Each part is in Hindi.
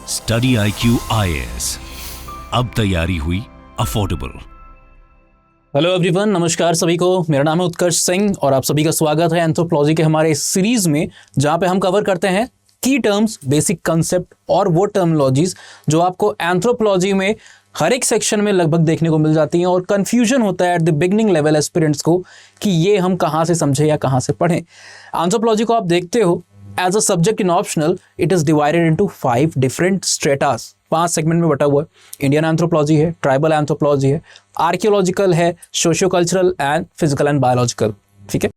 स्टडी IQ IAS, अब तैयारी हुई अफोर्डेबल। हेलो एवरीवन, नमस्कार सभी को। मेरा नाम है उत्कर्ष सिंह और आप सभी का स्वागत है एंथ्रोपोलॉजी के हमारे इस सीरीज में, जहां पे हम कवर करते हैं की टर्म्स, बेसिक कंसेप्ट और वो टर्मोलॉजीज जो आपको एंथ्रोपोलॉजी में हर एक सेक्शन में लगभग देखने को मिल जाती हैं और कंफ्यूजन होता है at the beginning level aspirants को कि ये हम कहाँ से समझे या कहाँ से पढ़ें। एंथ्रोपोलॉजी को आप देखते हो as a subject in optional, it is divided into 5 different stratas. 5 segment में बटा हुआ है। इंडियन एंथ्रोपोलॉजी है, ट्राइबल एंथ्रोपोलॉजी है, आर्कियोलॉजिकल है, socio cultural and physical and biological. ठीक है,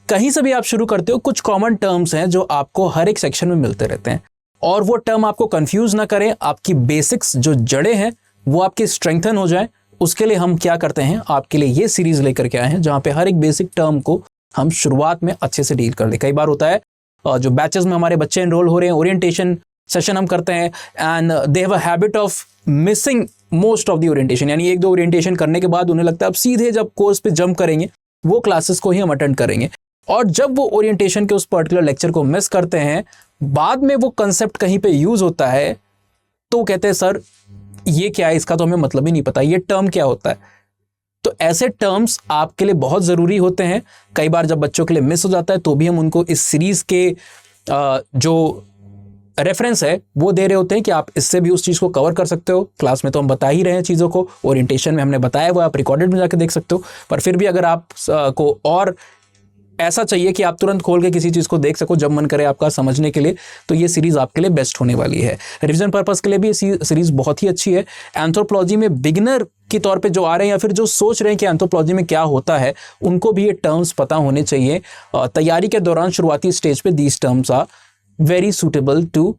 कहीं से भी आप शुरू करते हो, कुछ कॉमन टर्म्स हैं जो आपको हर एक सेक्शन में मिलते रहते हैं और वो टर्म आपको कंफ्यूज ना करें, आपकी बेसिक्स जो जड़ें हैं वो आपके स्ट्रेंथन हो जाए। उसके लिए हम क्या करते हैं, आपके लिए ये सीरीज लेकर के आए हैं जहां पे हर एक बेसिक टर्म को हम शुरुआत में अच्छे से डील कर ले। कई बार होता है जो बैचेस में हमारे बच्चे एनरोल हो रहे हैं, ओरिएंटेशन सेशन हम करते हैं and they have a habit of missing most of the orientation, यानी 1-2 ओरिएंटेशन करने के बाद उन्हें लगता है अब सीधे जब कोर्स पे जंप करेंगे वो क्लासेस को ही हम अटेंड करेंगे, और जब वो ओरिएंटेशन के उस पर्टिकुलर लेक्चर को मिस करते हैं, बाद में वो कंसेप्ट कहीं पे यूज होता है तो कहते हैं सर ये क्या है, इसका तो हमें मतलब ही नहीं पता, ये टर्म क्या होता है। तो ऐसे टर्म्स आपके लिए बहुत ज़रूरी होते हैं। कई बार जब बच्चों के लिए मिस हो जाता है तो भी हम उनको इस सीरीज़ के जो रेफरेंस है वो दे रहे होते हैं कि आप इससे भी उस चीज़ को कवर कर सकते हो। क्लास में तो हम बता ही रहे हैं चीज़ों को, ओरिएंटेशन में हमने बताया वो आप रिकॉर्डेड में जाके देख सकते हो, पर फिर भी अगर आप को और ऐसा चाहिए कि आप तुरंत खोल के किसी चीज़ को देख सको जब मन करे आपका समझने के लिए, तो ये सीरीज़ आपके लिए बेस्ट होने वाली है। रिवीजन पर्पस के लिए भी ये सीरीज़ बहुत ही अच्छी है। एंथ्रोपोलॉजी में बिगिनर के तौर पे जो आ रहे हैं या फिर जो सोच रहे हैं कि एंथ्रोपोलॉजी में क्या होता है, उनको भी ये टर्म्स पता होने चाहिए। तैयारी के दौरान शुरुआती स्टेज पे these terms are very suitable to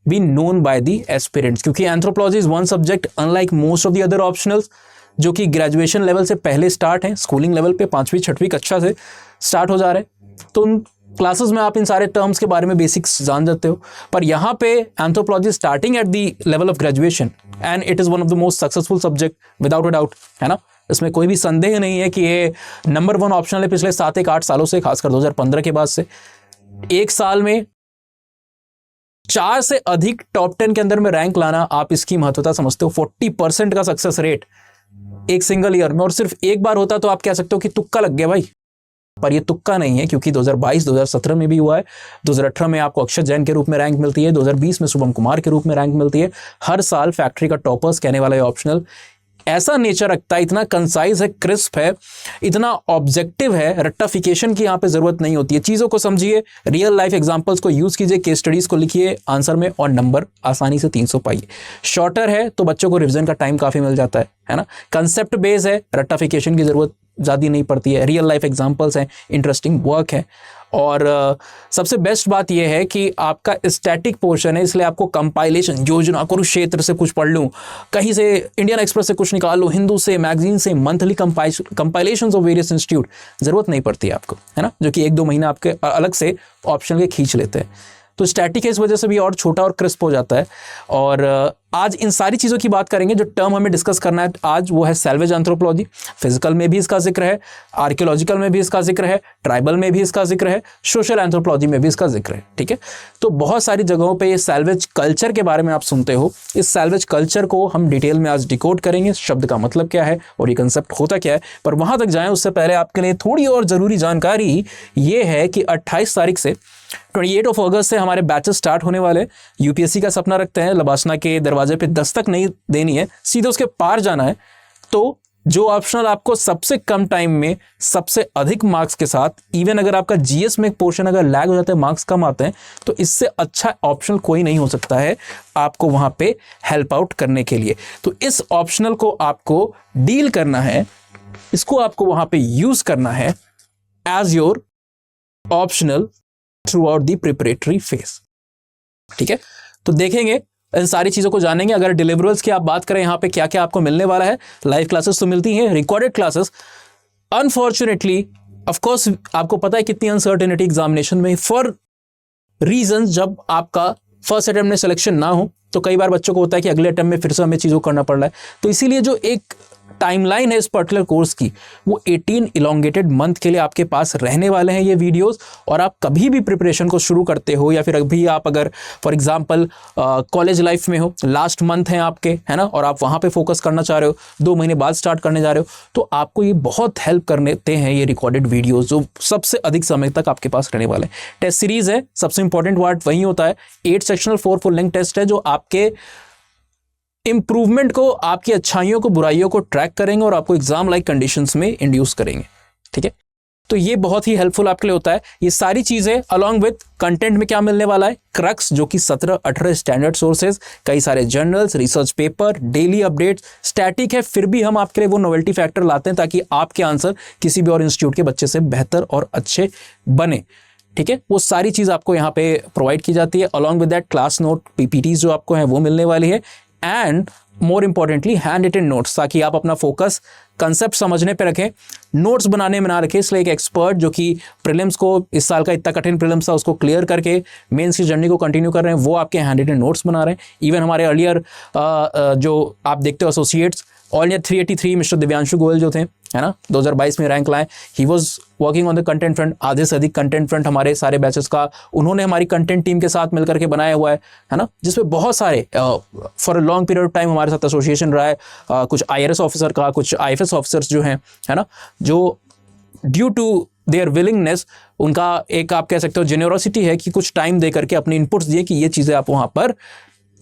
be known by the aspirants, क्योंकि anthropology is one subject unlike most of the other optionals जो कि ग्रेजुएशन लेवल से पहले स्टार्ट हैं, स्कूलिंग लेवल पे 5वीं 6वीं कक्षा से स्टार्ट हो जा रहे हैं। तो उन क्लासेस में आप इन सारे टर्म्स के बारे में बेसिक्स जान जाते हो, पर यहाँ पे anthropology starting at the level of graduation and it is one of the most successful subject without a doubt, है ना। इसमें कोई भी संदेह नहीं है कि ये नंबर 1 ऑप्शनल है पिछले 7-8 सालों से, खासकर 2015 के बाद से। एक साल में 4 से अधिक टॉप 10 के अंदर में रैंक लाना, आप इसकी महत्वता समझते हो। 40% का सक्सेस रेट एक सिंगल ईयर में, और सिर्फ एक बार होता तो आप कह सकते हो कि तुक्का लग गया भाई, पर ये तुक्का नहीं है, क्योंकि 2022-2017 में भी हुआ है। 2018 में आपको अक्षत जैन के रूप में रैंक मिलती है, 2020 में शुभम कुमार के रूप में रैंक मिलती है। हर साल फैक्ट्री का टॉपर्स कहने वाला ये ऑप्शनल ऐसा नेचर रखता है, इतना कंसाइज है, क्रिस्प है, इतना ऑब्जेक्टिव है, रट्टाफिकेशन की यहाँ पे जरूरत नहीं होती है। चीज़ों को समझिए, रियल लाइफ एग्जांपल्स को यूज़ कीजिए, केस स्टडीज को लिखिए आंसर में और नंबर आसानी से 300 पाइए। शॉर्टर है तो बच्चों को रिवीजन का टाइम काफ़ी मिल जाता है ना। कंसेप्ट बेस है, रट्टाफिकेशन की ज़रूरत ज़्यादा नहीं पड़ती है, रियल लाइफ एग्जांपल्स हैं, इंटरेस्टिंग वर्क है, और सबसे बेस्ट बात यह है कि आपका स्टैटिक पोर्शन है, इसलिए आपको कंपाइलेशन, योजना, कुरुक्षेत्र से कुछ पढ़ लूँ, कहीं से इंडियन एक्सप्रेस से कुछ निकाल लूँ, हिंदू से, मैगजीन से, monthly compilations of various institute, ज़रूरत नहीं पड़ती है आपको, है ना, जो कि 1-2 महीना आपके अलग से ऑप्शन के खींच लेते हैं। तो स्टैटिक है, इस वजह से भी और छोटा और क्रिस्प हो जाता है। और आज इन सारी चीज़ों की बात करेंगे। जो टर्म हमें डिस्कस करना है आज वो है सैल्वेज एंथ्रोपोलॉजी। फिजिकल में भी इसका जिक्र है, आर्कियोलॉजिकल में भी इसका जिक्र है, ट्राइबल में भी इसका जिक्र है, सोशल एंथ्रोपोलॉजी में भी इसका जिक्र है। ठीक है, तो बहुत सारी जगहों पे ये सैल्वेज कल्चर के बारे में आप सुनते हो। इस सैल्वेज कल्चर को हम डिटेल में आज डिकोड करेंगे, शब्द का मतलब क्या है और ये कंसेप्ट होता क्या है। पर वहाँ तक जाएँ उससे पहले आपके लिए थोड़ी और ज़रूरी जानकारी ये है कि 28 तारीख से 28 अगस्त से हमारे बैचेस स्टार्ट होने वाले। यूपीएससी का सपना रखते हैं, लबासना के दरवाजे पे दस्तक नहीं देनी है, सीधे उसके पार जाना है। तो जो ऑप्शनल आपको सबसे कम टाइम में सबसे अधिक मार्क्स के साथ, इवन अगर आपका जीएस में एक पोर्शन अगर लैग हो जाता है, मार्क्स कम आते हैं, तो इससे अच्छा ऑप्शनल कोई नहीं हो सकता है आपको वहां पे हेल्प आउट करने के लिए। तो इस ऑप्शनल को आपको डील करना है, इसको आपको वहां पे यूज करना है as your optional throughout the preparatory phase. ठीक है, तो देखेंगे, इन सारी चीज़ों को जानेंगे। अगर डिलीवरेबल्स की आप बात करें, यहाँ पे क्या क्या आपको मिलने वाला है। लाइव क्लासेस तो मिलती हैं, recorded classes unfortunately of course आपको पता है कितनी अनसर्टेनिटी एग्जामिनेशन में, फॉर रीजन जब आपका फर्स्ट अटेम्प्ट में सिलेक्शन ना हो तो कई बार बच्चों को होता है कि अगले अटेम्प्ट में फिर से हमें चीज़ों को करना पड़ रहा है। तो इसीलिए जो एक टाइमलाइन है इस पर्टिकुलर कोर्स की, वो 18 इलोंगेटेड मंथ के लिए आपके पास रहने वाले हैं ये वीडियोस। और आप कभी भी प्रिपरेशन को शुरू करते हो या फिर अभी आप अगर फॉर एग्जांपल कॉलेज लाइफ में हो, लास्ट मंथ है आपके, है ना, और आप वहाँ पे फोकस करना चाह रहे हो, 2 महीने बाद स्टार्ट करने जा रहे हो, तो आपको ये बहुत हेल्प करते हैं ये रिकॉर्डेड वीडियोस जो सबसे अधिक समय तक आपके पास रहने वाले हैं। टेस्ट सीरीज है, सबसे इंपॉर्टेंट पार्ट वही होता है। 8 सेक्शनल 4 फुल लेंथ टेस्ट है जो आपके इंप्रूवमेंट को, आपकी अच्छाइयों को, बुराइयों को ट्रैक करेंगे और आपको एग्जाम लाइक कंडीशंस में इंड्यूस करेंगे। ठीक है, तो ये बहुत ही हेल्पफुल आपके लिए होता है। ये सारी चीजें अलॉन्ग विद कंटेंट में क्या मिलने वाला है, क्रक्स जो कि 17-18 स्टैंडर्ड सोर्सेज, कई सारे journals, research paper, daily updates, static है फिर भी हम आपके लिए वो नोवेल्टी फैक्टर लाते हैं ताकि आपके आंसर किसी भी और इंस्टीट्यूट के बच्चे से बेहतर और अच्छे बने। ठीक है, वो सारी चीज आपको यहाँ पे प्रोवाइड की जाती है। Along with that class note, PPTs जो आपको है वो मिलने वाली है, and more importantly handwritten notes, ताकि आप अपना फोकस कंसेप्ट समझने पे रखें, नोट्स बनाने में ना रखें। इसलिए एक एक्सपर्ट जो कि प्रीलिम्स को, इस साल का इतना कठिन प्रीलिम्स था उसको क्लियर करके मेंस की जर्नी को कंटिन्यू कर रहे हैं, वो आपके हैंड रिटन नोट्स बना रहे हैं। इवन हमारे अर्लियर जो आप देखते हो associates, all India 383 mister Divyanshu Goyal जो थे, है ना, 2022 में रैंक लाए, he was working on the content front. आधे से अधिक कंटेंट फ्रंट हमारे सारे बैचेस का उन्होंने हमारी कंटेंट टीम के साथ मिलकर के बनाया हुआ है ना, जिसमें बहुत सारे for a long period of time हमारे साथ एसोसिएशन रहा है। कुछ IRS ऑफिसर का, कुछ IFS ऑफिसर्स जो हैं, है ना, जो ड्यू टू देयर विलिंगनेस, उनका एक आप कह सकते हो जेन्योसिटी है कि कुछ टाइम दे करके अपने इनपुट्स दिए कि ये चीज़ें आप वहाँ पर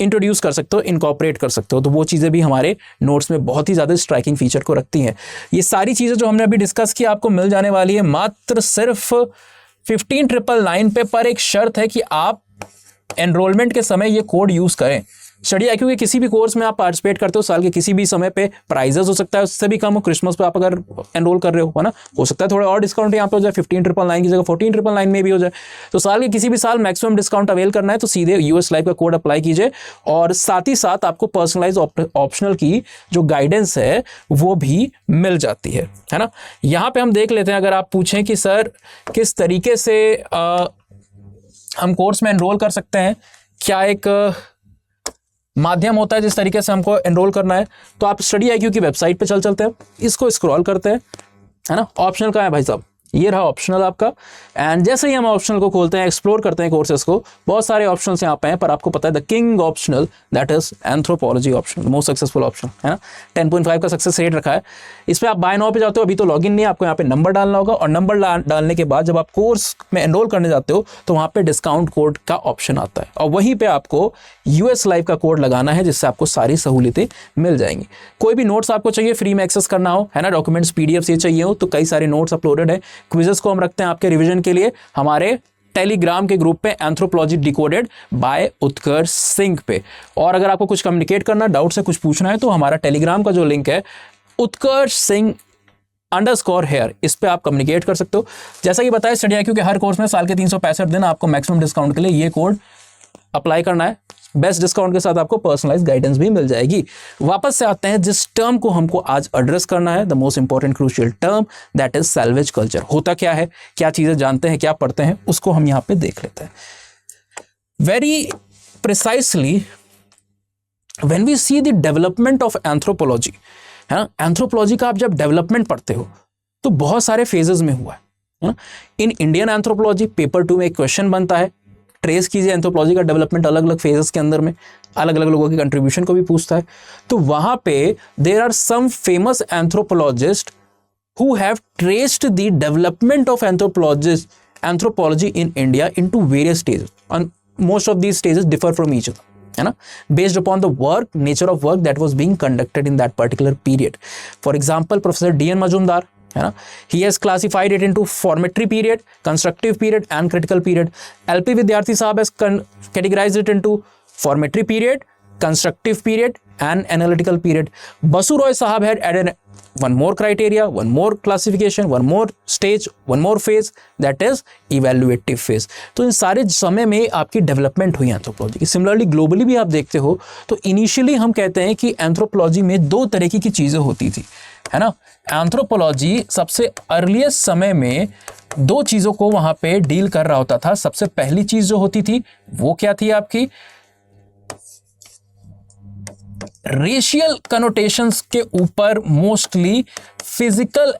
इंट्रोड्यूस कर सकते हो, इनकॉर्पोरेट कर सकते हो। तो वो चीज़ें भी हमारे नोट्स में बहुत ही ज़्यादा स्ट्राइकिंग फीचर को रखती हैं। ये सारी चीज़ें जो हमने अभी डिस्कस की आपको मिल जाने वाली है मात्र सिर्फ 15,999 पे, पर एक शर्त है कि आप एनरोलमेंट के समय ये कोड यूज़ करें। स्टडी IQ के किसी भी कोर्स में आप पार्टिसिपेट करते हो, साल के किसी भी समय पे प्राइजेस हो सकता है उससे भी कम हो। क्रिसमस पे आप अगर एनरोल कर रहे हो, है ना, हो सकता है थोड़ा और डिस्काउंट यहाँ पे हो जाए, 15,999 की जगह 14,999 में भी हो जाए। तो साल के किसी भी साल मैक्सिमम डिस्काउंट अवेल करना है तो सीधे US लाइव का कोड अप्लाई कीजिए, और साथ ही साथ आपको पर्सनलाइज ऑप्शनल की जो गाइडेंस है वो भी मिल जाती है ना। यहाँ पे हम देख लेते हैं, अगर आप पूछें कि सर किस तरीके से हम कोर्स में एनरोल कर सकते हैं, क्या एक माध्यम होता है जिस तरीके से हमको एनरोल करना है, तो आप स्टडी IQ की वेबसाइट पे चलते हैं, इसको स्क्रॉल करते हैं, है ना, ऑप्शनल का है भाई साहब, ये रहा ऑप्शनल आपका। एंड जैसे ही हम ऑप्शनल को खोलते हैं, एक्सप्लोर करते हैं कोर्सेज को, बहुत सारे ऑप्शंस यहाँ पे हैं, पर आपको पता है the king optional that is anthropology optional, most successful option, है ना, 10.5 का सक्सेस रेट रखा है। इस पर आप बाय नाउ पे जाते हो, अभी तो लॉगिन नहीं है, आपको यहाँ पे नंबर डालना होगा, और नंबर डालने के बाद जब आप कोर्स में एनरोल करने जाते हो तो वहाँ पे डिस्काउंट कोड का ऑप्शन आता है, और वहीं पे आपको US लाइव का कोड लगाना है, जिससे आपको सारी सहूलियतें मिल जाएंगी। कोई भी नोट्स आपको चाहिए फ्री में एक्सेस करना हो, है ना, डॉक्यूमेंट्स PDF ये चाहिए हो, तो कई सारे नोट्स अपलोडेड है। क्विजेस को हम रखते हैं आपके रिवीजन के लिए हमारे टेलीग्राम के ग्रुप पे, एंथ्रोपोलॉजी डिकोडेड बाय उत्कर्ष सिंह पे। और अगर आपको कुछ कम्युनिकेट करना, डाउट से कुछ पूछना है, तो हमारा टेलीग्राम का जो लिंक है उत्कर्ष सिंह _here, इस पे आप कम्युनिकेट कर सकते हो। जैसा कि बताया स्टडी IQ के हर कोर्स में साल के 365 दिन आपको मैक्सिमम डिस्काउंट के लिए ये कोड अप्लाई करना है। बेस्ट डिस्काउंट के साथ आपको पर्सनलाइज गाइडेंस भी मिल जाएगी। वापस से आते हैं जिस टर्म को हमको आज एड्रेस करना है, the most important crucial term, that is salvage culture. होता क्या है, क्या चीजें जानते हैं, क्या पढ़ते हैं, उसको हम यहाँ पे देख लेते हैं। Very precisely when we see the development of anthropology, है ना, एंथ्रोपोलॉजी का आप जब डेवलपमेंट पढ़ते हो तो बहुत सारे फेजेस में हुआ है ना। इन इंडियन एंथ्रोपोलॉजी पेपर 2 में एक क्वेश्चन बनता है, ट्रेस कीजिए एंथ्रोपोलॉजी का डेवलपमेंट अलग अलग फेजेस के अंदर में, अलग अलग लोगों की कंट्रीब्यूशन को भी पूछता है। तो वहां पे there are some famous anthropologist who have traced the development of anthropology in India into various stages, and most of these stages differ from each other, है ना, based upon the work, nature of work that was being conducted in that particular period. For example professor DN Majumdar, है ना, he has classified it into formatory period, constructive period and critical period. LP Vidyarthi Sahab has categorized it into formatory period, constructive period and analytical period. Basu Roy Sahab had added one more criteria, one more classification, one more stage, one more phase, that is evaluative phase. तो इन सारे समय में आपकी डेवलपमेंट हुई एंथ्रोपोलॉजी की। सिमिलरली ग्लोबली भी आप देखते हो तो इनिशियली हम कहते हैं कि एंथ्रोपोलॉजी में 2 तरीके की चीज़ें होती थी, है ना। एंथ्रोपोलॉजी सबसे अर्लीस्ट समय में 2 चीज़ों को वहाँ पे डील कर रहा होता था। सबसे पहली चीज़ जो होती थी वो क्या थी आपकी रेशियल कनोटेशंस के ऊपर मोस्टली फिजिकल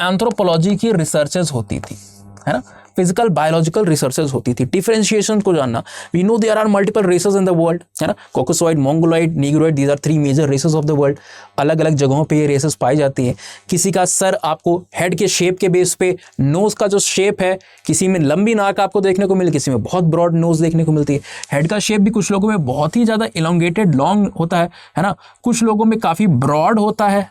एंथ्रोपोलॉजी की रिसर्चेस होती थी, है ना, फिजिकल बायोलॉजिकल रिसर्चेस होती थी। डिफरेंशिएशन को जानना, we know there are multiple races in the world, है ना, Caucasoid, Mongoloid, Negroid, these are 3 major races of the world. अलग अलग जगहों पे ये रेसेस पाई जाती हैं। किसी का सर आपको हेड के शेप के बेस पे, नोज का जो शेप है, किसी में लंबी नाक आपको देखने को मिले, किसी में बहुत ब्रॉड नोज देखने को मिलती है। हेड का शेप भी कुछ लोगों में बहुत ही ज़्यादा इलोंगेटेड लॉन्ग होता है ना, कुछ लोगों में काफ़ी ब्रॉड होता है,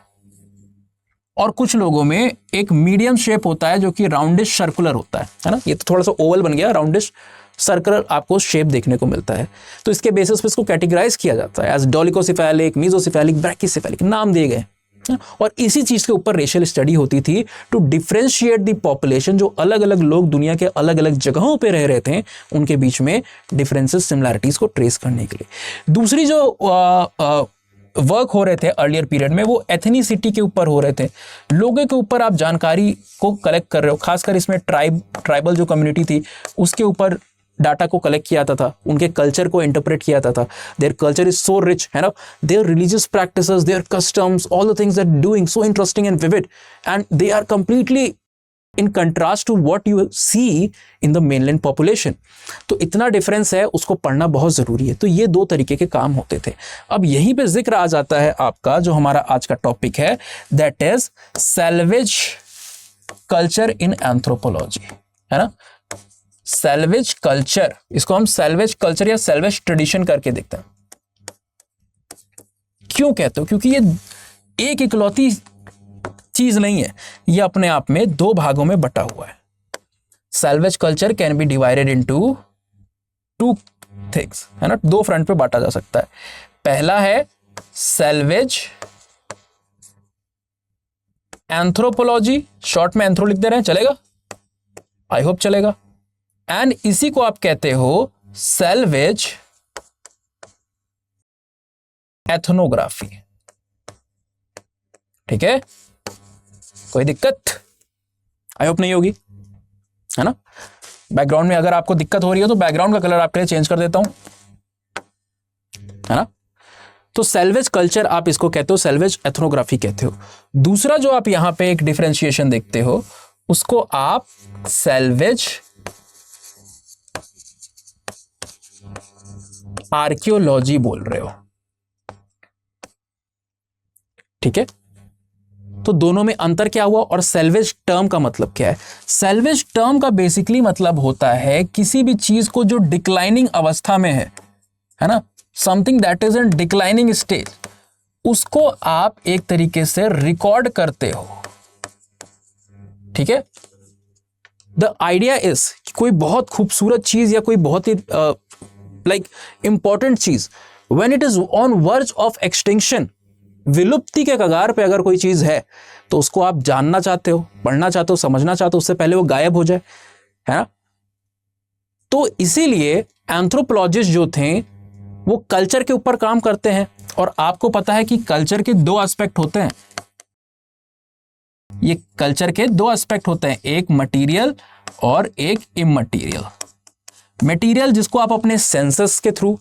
और कुछ लोगों में एक मीडियम शेप होता है जो कि राउंडिश सर्कुलर होता है ना। ये तो थोड़ा सा ओवल बन गया, राउंडिश सर्कुलर आपको शेप देखने को मिलता है। तो इसके बेसिस पे इसको कैटेगराइज किया जाता है एज डोलिकोसिफेलिक, मीजोसिफेलिक, ब्रैकिसिफेलिक, नाम दिए गए। और इसी चीज के ऊपर रेशियल स्टडी होती थी टू डिफरेंशिएट द पॉपुलेशन। जो अलग अलग लोग दुनिया के अलग अलग जगहों पे रह रहे थे, उनके बीच में डिफरेंसेस, सिमिलैरिटीज को ट्रेस करने के लिए। दूसरी जो वर्क हो रहे थे अर्लियर पीरियड में, वो एथनिसिटी के ऊपर हो रहे थे। लोगों के ऊपर आप जानकारी को कलेक्ट कर रहे हो, खासकर इसमें ट्राइबल जो कम्युनिटी थी उसके ऊपर डाटा को कलेक्ट किया जाता था, उनके कल्चर को इंटरप्रेट किया जाता था। Their culture is so rich, है ना, their religious practices, their customs, all the things that doing so interesting and vivid, and they are completely in contrast to what you see in the mainland population। तो इतना डिफरेंस है, उसको पढ़ना बहुत ज़रूरी है। तो ये 2 तरीके के काम होते थे। अब यहीं पे जिक्र आ जाता है आपका जो हमारा आज का टॉपिक है, that is salvage culture in anthropology, है ना। सैल्वेज कल्चर, इसको हम सैल्वेज कल्चर या सैल्वेज ट्रेडिशन करके देखते हैं। क्यों कहते हो? क्योंकि ये एक इकलौती चीज नहीं है, ये अपने आप में 2 भागों में बटा हुआ है। Salvage culture can be divided into 2 things, है ना, 2 फ्रंट पे बांटा जा सकता है। पहला है सैल्वेज एंथ्रोपोलॉजी, शॉर्ट में एंथ्रो लिख दे रहे हैं, चलेगा? आई होप चलेगा। एंड इसी को आप कहते हो सैल्वेज एथनोग्राफी। ठीक है, कोई दिक्कत आई होप नहीं होगी, है ना। बैकग्राउंड में अगर आपको दिक्कत हो रही है तो बैकग्राउंड का कलर आपके लिए चेंज कर देता हूं, है ना। तो सैल्वेज कल्चर आप इसको कहते हो, सैल्वेज एथनोग्राफी कहते हो। दूसरा जो आप यहां पे एक डिफरेंशिएशन देखते हो, उसको आप सैल्वेज आर्कियोलॉजी बोल रहे हो। ठीक है, तो दोनों में अंतर क्या हुआ और सैल्वेज टर्म का मतलब क्या है? सैल्वेज टर्म का बेसिकली मतलब होता है किसी भी चीज को जो डिक्लाइनिंग अवस्था में है ना, something that is in declining stage, उसको आप एक तरीके से रिकॉर्ड करते हो। ठीक है, द आइडिया इज कोई बहुत खूबसूरत चीज या कोई बहुत ही लाइक इंपॉर्टेंट चीज, when it is on verge of extinction, विलुप्ति के कगार पे अगर कोई चीज है, तो उसको आप जानना चाहते हो, पढ़ना चाहते हो, समझना चाहते हो, उससे पहले वो गायब हो जाए, है ना। तो इसीलिए एंथ्रोपोलॉजिस्ट जो थे वो कल्चर के ऊपर काम करते हैं। और आपको पता है कि कल्चर के 2 एस्पेक्ट होते हैं। ये कल्चर के 2 एस्पेक्ट होते हैं, एक मटीरियल और एक इममटीरियल। मटीरियल जिसको आप अपने सेंसेस के थ्रू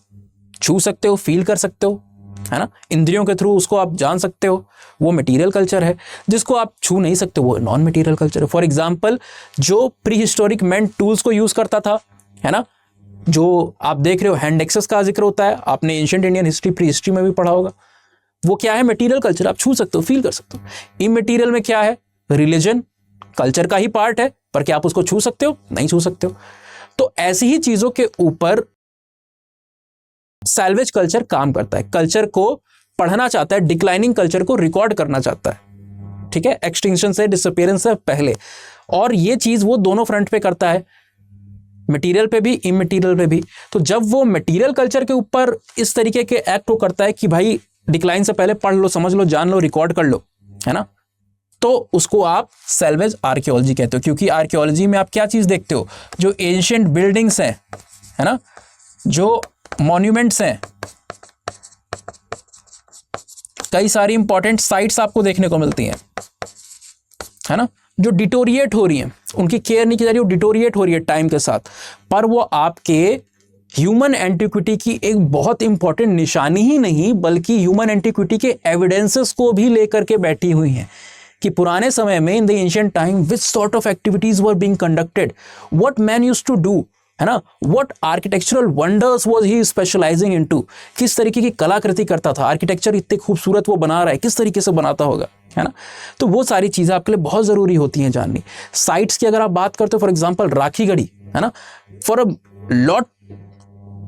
छू सकते हो, फील कर सकते हो, है ना, इंद्रियों के थ्रू उसको आप जान सकते हो, वो मटेरियल कल्चर है। जिसको आप छू नहीं सकते वो नॉन मटेरियल कल्चर है। फॉर एग्जांपल, जो प्री हिस्टोरिक मैन टूल्स को यूज करता था, है ना, जो आप देख रहे हो हैंड एक्सेस का जिक्र होता है, आपने ancient Indian history, pre history में भी पढ़ा होगा, वो क्या है? मटेरियल कल्चर, आप छू सकते हो, फील कर सकते हो। इममटेरियल में क्या है? रिलीजन कल्चर का ही पार्ट है, पर क्या आप उसको छू सकते हो? नहीं छू सकते हो। तो ऐसी ही चीजों के ऊपर सैल्वेज कल्चर काम करता है, कल्चर को पढ़ना चाहता है, डिक्लाइनिंग कल्चर को रिकॉर्ड करना चाहता है। ठीक है, एक्सटिंक्शन से, डिसअपीयरेंस से पहले। और ये चीज वो दोनों फ्रंट पे करता है, मटेरियल पे भी, इममटेरियल पे भी। तो जब वो मटेरियल कल्चर के ऊपर इस तरीके के एक्ट को करता है कि भाई डिक्लाइन से पहले पढ़ लो, समझ लो, जान लो, रिकॉर्ड कर लो, है ना, तो उसको आप सैल्वेज आर्कियोलॉजी कहते हो। क्योंकि आर्कियोलॉजी में आप क्या चीज देखते हो? जो एंशिएंट बिल्डिंग्स हैं, है ना, जो मॉन्यूमेंट्स हैं, कई सारी इंपॉर्टेंट साइट्स आपको देखने को मिलती हैं, है ना, जो डिटोरिएट हो रही हैं, उनकी केयर नहीं की जा रही, वो डिटोरिएट हो रही है टाइम के साथ, पर वो आपके ह्यूमन एंटिक्विटी की एक बहुत इंपॉर्टेंट निशानी ही नहीं बल्कि ह्यूमन एंटिक्विटी के एविडेंसेस को भी लेकर के बैठी हुई हैं कि पुराने समय में in the ancient time which sort of activities were being conducted, what man used to do, है ना, what architectural wonders was he specialising into, किस तरीके की कलाकृति करता था, आर्किटेक्चर इतने खूबसूरत वो बना रहा है किस तरीके से बनाता होगा, है ना। तो वो सारी चीज़ें आपके लिए बहुत ज़रूरी होती हैं जाननी। साइट्स की अगर आप बात करते हो, फॉर एग्जाम्पल राखीगढ़ी, है ना, for a lot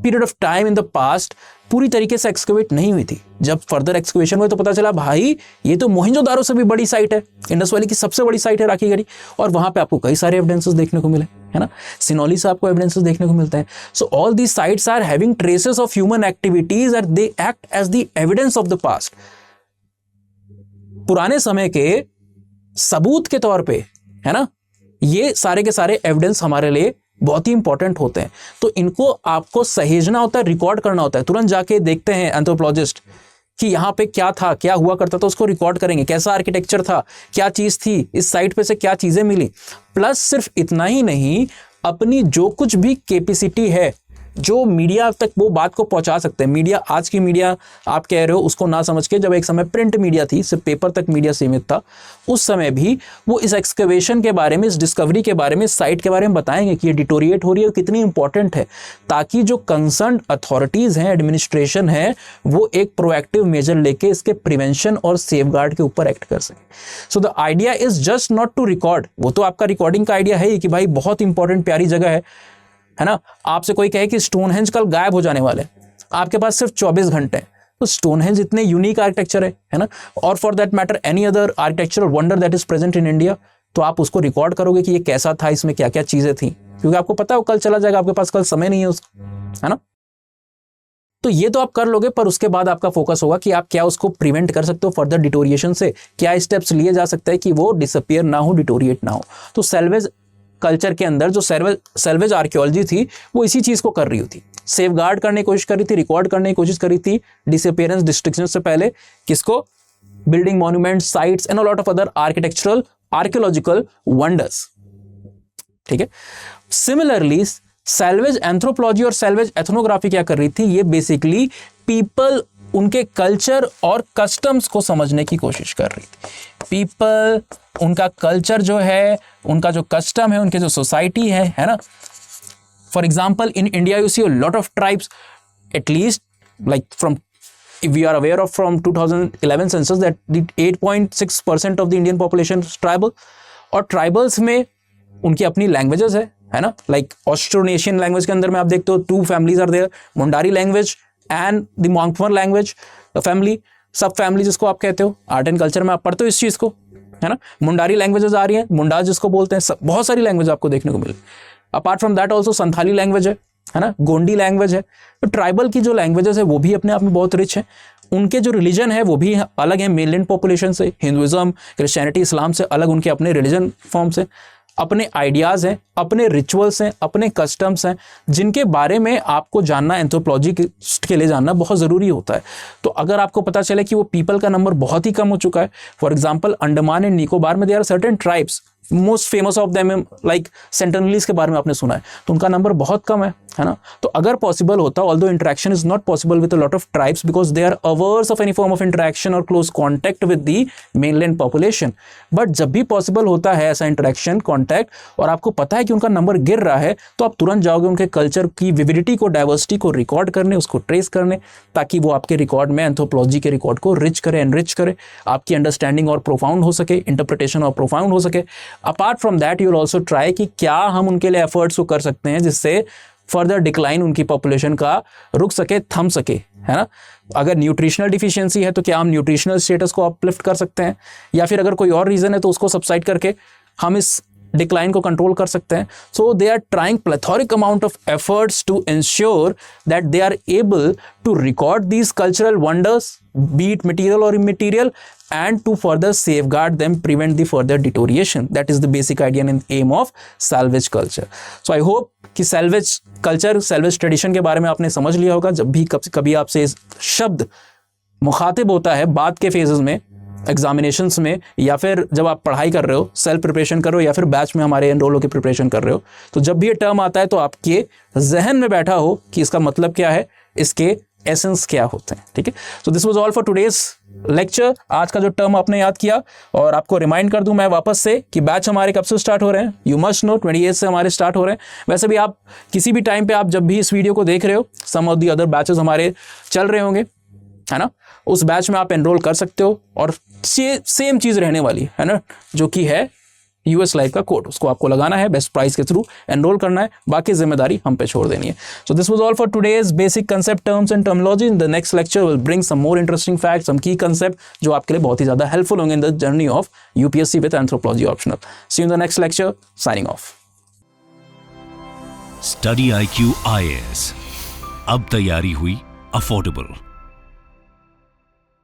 period of time in the past पूरी तरीके से एक्सकवेट नहीं हुई थी। जब फर्दर एक्सकवेशन हुए तो पता चला भाई ये तो मोहनजोदारो से भी बड़ी साइट है, इंडस वैली की सबसे बड़ी साइट है राखीगढ़ी, और वहां पे आपको कई सारे एविडेंसेस देखने को मिले, है ना। सिनौली से आपको एविडेंसेस देखने को मिलते हैं। So all these sites are having traces of human activities and they act as the evidence of the past. पुराने समय के सबूत के तौर पे, है ना, ये सारे के सारे एविडेंस हमारे लिए बहुत ही इंपॉर्टेंट होते हैं। तो इनको आपको सहेजना होता है, रिकॉर्ड करना होता है। तुरंत जाके देखते हैं एंथ्रोपोलॉजिस्ट कि यहाँ पे क्या था, क्या हुआ करता था, उसको रिकॉर्ड करेंगे, कैसा आर्किटेक्चर था, क्या चीज़ थी, इस साइट पे से क्या चीज़ें मिली। प्लस सिर्फ इतना ही नहीं, अपनी जो कुछ भी कैपेसिटी है, जो मीडिया तक वो बात को पहुंचा सकते हैं। मीडिया, आज की मीडिया आप कह रहे हो उसको ना समझ के, जब एक समय प्रिंट मीडिया थी, सिर्फ पेपर तक मीडिया सीमित था, उस समय भी वो इस एक्सकवेशन के बारे में, इस डिस्कवरी के बारे में, इस साइट के बारे में बताएंगे कि ये डिटोरिएट हो रही है, कितनी इंपॉर्टेंट है, ताकि जो कंसर्न अथॉरिटीज़ हैं, एडमिनिस्ट्रेशन है, वो एक प्रोएक्टिव मेजर लेके इसके प्रिवेंशन और सेफगार्ड के ऊपर एक्ट कर सके। So the idea is just not to record, वो तो आपका रिकॉर्डिंग का आइडिया है ही कि भाई बहुत इंपॉर्टेंट प्यारी जगह है ना। आपसे कोई कहे कि स्टोनहेंज कल गायब हो जाने वाले, आपके पास सिर्फ 24 घंटे हैं, तो स्टोनहेंज इतने यूनिक आर्किटेक्चर है ना, और for that matter any other architectural wonder that is present in India, तो आप उसको रिकॉर्ड करोगे कि ये कैसा था, इसमें क्या क्या चीजें थी, क्योंकि आपको पता है वो कल चला जाएगा, आपके पास कल समय नहीं है उसका, है ना। तो ये तो आप कर लोगे, पर उसके बाद आपका फोकस होगा कि आप क्या उसको प्रिवेंट कर सकते हो फर्दर डिटोरिएशन से, क्या स्टेप्स लिए जा सकते हैं कि वो डिसअपियर ना हो, डिटोरिएट ना हो। तो सैल्वेज कल्चर के अंदर जो सैल्वेज आर्कियोलॉजी थी वो इसी चीज़ को कर रही थी, सेफगार्ड करने की कोशिश कर रही थी, रिकॉर्ड करने की कोशिश कर रही थी डिसअपियरेंस, डिस्ट्रक्शन से पहले, किसको, building, monument, sites and a lot of other architectural archaeological wonders. ठीक है। सिमिलरली सैल्वेज एंथ्रोपोलॉजी और सैल्वेज एथनोग्राफी क्या कर रही थी, ये बेसिकली पीपल, उनके कल्चर और कस्टम्स को समझने की कोशिश कर रही थी। पीपल, उनका कल्चर जो है, उनका जो कस्टम है, उनके जो सोसाइटी है ना। For example in India you see a lot of tribes, at least like from we are aware of from 2011 census that the 8.6% of the Indian population is tribal, और ट्राइबल्स में उनकी अपनी लैंग्वेजेस है ना, लाइक ऑस्ट्रोनेशियन लैंग्वेज के अंदर में आप देखते हो 2 families are there, Mundari language and the Mon Khmer language family, सब फैमिली जिसको आप कहते हो, आर्ट एंड कल्चर में आप पढ़ते हो इस चीज़ को, है ना। मुंडारी लैंग्वेजेस आ रही हैं, मुंडाज जिसको बोलते हैं, बहुत सारी लैंग्वेज आपको देखने को मिले। Apart from that also Santhali language है ना, गोंडी लैंग्वेज है। तो ट्राइबल की जो लैंग्वेजेस है वो भी अपने आप में बहुत रिच है। उनके जो रिलीजन है वो भी अलग है मेनलैंड पॉपुलेशन से, हिंदुइज्म, क्रिश्चियनिटी, इस्लाम से अलग उनके अपने रिलीजन फॉर्म से, अपने आइडियाज़ हैं, अपने रिचुअल्स हैं, अपने कस्टम्स हैं, जिनके बारे में आपको जानना, एंथ्रोपोलॉजी के लिए जानना बहुत ज़रूरी होता है। तो अगर आपको पता चले कि वो पीपल का नंबर बहुत ही कम हो चुका है, for example Andaman and Nicobar में there are certain tribes, most famous of them like Sentinelese के बारे में आपने सुना है, तो उनका नंबर बहुत कम है ना। तो अगर पॉसिबल होता, although interaction is not possible with a lot of tribes because they are averse of any form of interaction और close contact with the mainland population, but जब भी पॉसिबल होता है ऐसा इंटरेक्शन, कॉन्टैक्ट, और आपको पता है कि उनका नंबर गिर रहा है, तो आप तुरंत जाओगे उनके कल्चर की विविडिटी को, डाइवर्सिटी को रिकॉर्ड करने, उसको ट्रेस करने, ताकि वो आपके रिकॉर्ड में, एंथ्रोपोलॉजी के रिकॉर्ड को रिच करे, एनरिच करे, आपकी अंडरस्टैंडिंग और प्रोफाउंड हो सके, इंटरप्रिटेशन और प्रोफाउंड हो सके। Apart from that you will also try कि क्या हम उनके लिए एफर्ट्स को कर सकते हैं जिससे फर्दर डिक्लाइन उनकी पॉपुलेशन का रुक सके, थम सके, है ना। अगर न्यूट्रिशनल डिफिशियंसी है तो क्या हम न्यूट्रिशनल स्टेटस को अपलिफ्ट कर सकते हैं, या फिर अगर कोई और रीज़न है तो उसको सबसाइड करके हम इस डिक्लाइन को कंट्रोल कर सकते हैं। So they are trying plethoric amount of efforts to ensure that they are able to record these cultural wonders, be it material or immaterial, and to further safeguard them, prevent the further deterioration. That is the basic idea and aim of salvage culture. So I hope कि salvage culture, salvage tradition के बारे में आपने समझ लिया होगा। जब भी कभी आपसे इस शब्द मुखातिब होता है बात के फेजेस में, एग्जामिनेशंस में, या फिर जब आप पढ़ाई कर रहे हो, सेल्फ प्रिपरेशन कर रहे हो, या फिर बैच में हमारे एनरोल होकर प्रिपरेशन कर रहे हो, तो जब भी ये टर्म आता है तो आपके जहन में बैठा हो कि इसका मतलब क्या है, इसके एसेंस क्या होते हैं। ठीक है, so this was all for today's lecture. आज का जो टर्म आपने याद किया, और आपको रिमाइंड कर दूं मैं वापस से कि बैच हमारे कब से स्टार्ट हो रहे हैं। यू मस्ट नो 28 से हमारे स्टार्ट हो रहे हैं। वैसे भी आप किसी भी टाइम पे आप जब भी इस वीडियो को देख रहे हो, सम ऑफ दी अदर बैचेस हमारे चल रहे होंगे, है ना, उस बैच में आप एनरोल कर सकते हो, और सेम चीज़ रहने वाली है ना, जो कि है यूएस लाइव का कोड, उसको आपको लगाना है, बेस्ट प्राइस के थ्रू एनरोल करना है, बाकी जिम्मेदारी हम पे छोड़ देनी है। So this was all for today's basic concept, terms and terminology. In the next lecture will bring some more interesting facts, some key concept जो आपके लिए बहुत ही ज्यादा हेल्पफुल होंगे in the journey of UPSC with anthropology optional. See you in the next lecture, signing off. Study IQ IAS, अब तैयारी हुई अफोर्डेबल।